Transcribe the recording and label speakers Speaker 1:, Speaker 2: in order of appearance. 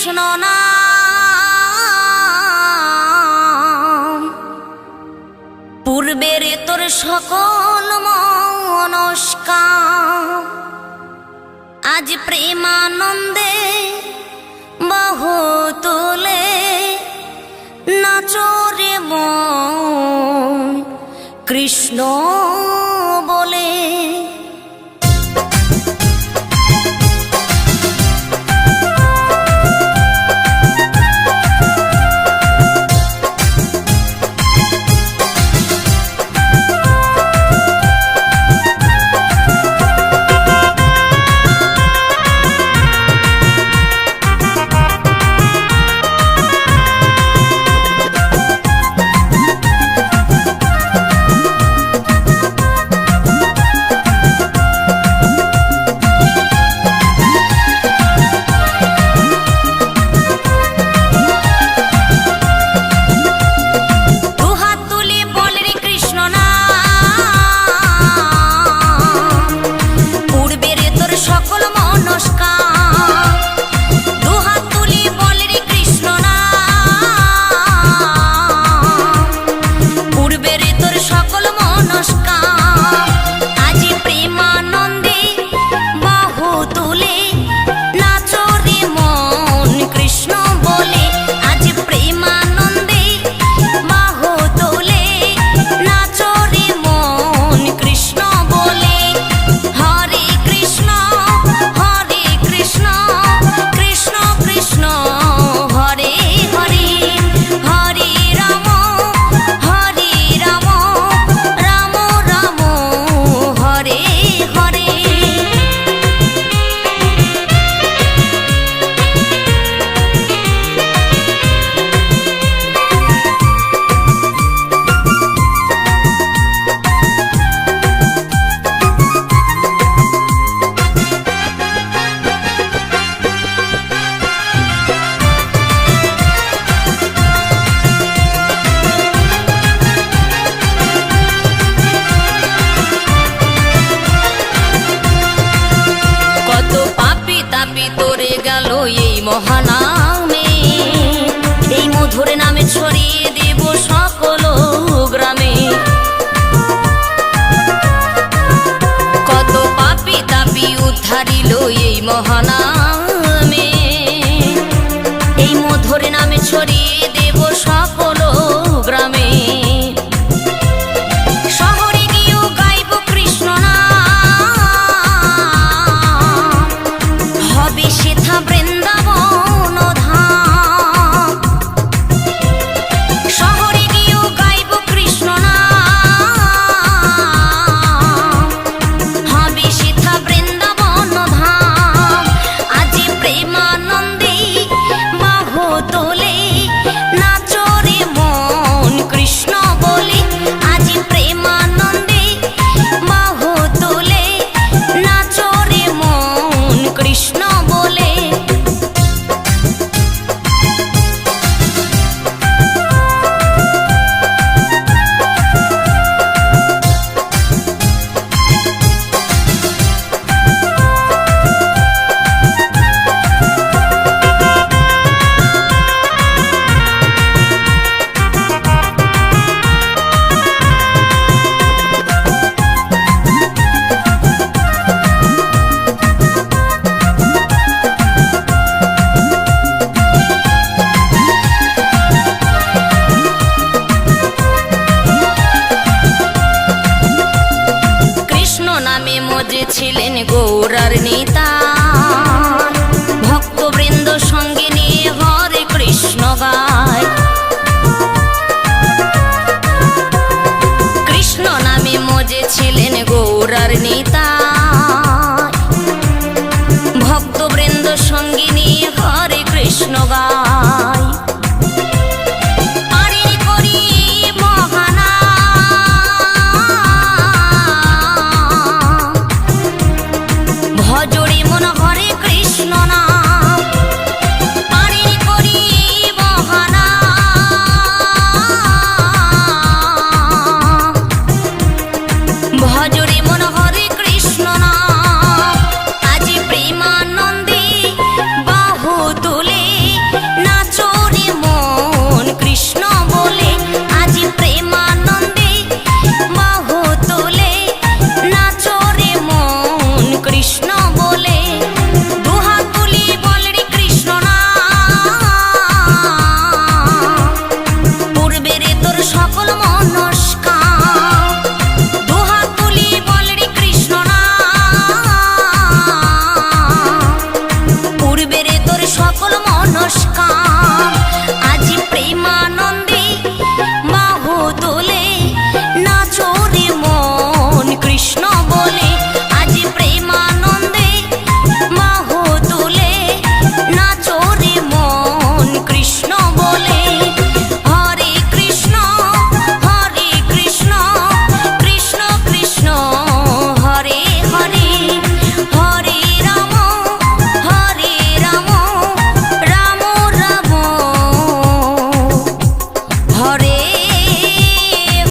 Speaker 1: কৃষ্ণ নাম, পূর্বের তোর সকল মনস্কাম, আজ প্রেমানন্দে বাহু তুলে নাচরে মন কৃষ্ণ বলে। এই মহানামে, এই মধুর নামে ছড়িয়ে দেব সকল গ্রামে। কত পাপী তাপী উদ্ধারিল এই মহানামে, এই মধুর নামে ছড়িয়ে দেব সকল গ্রামে। শহরে গিয়েও গাইব কৃষ্ণ নাম, হবে সেথা বৃন্দাবন ধাম। শহরে গিয়েও গাইব কৃষ্ণ নাম, হবে সেথা বৃন্দাবন ধাম। আজ প্রেমানন্দে বাহু তোলে নাচরে মন কৃষ্ণ বলে। আজ প্রেমানন্দে বাহু তোলে নাচরে মন কৃষ্ণ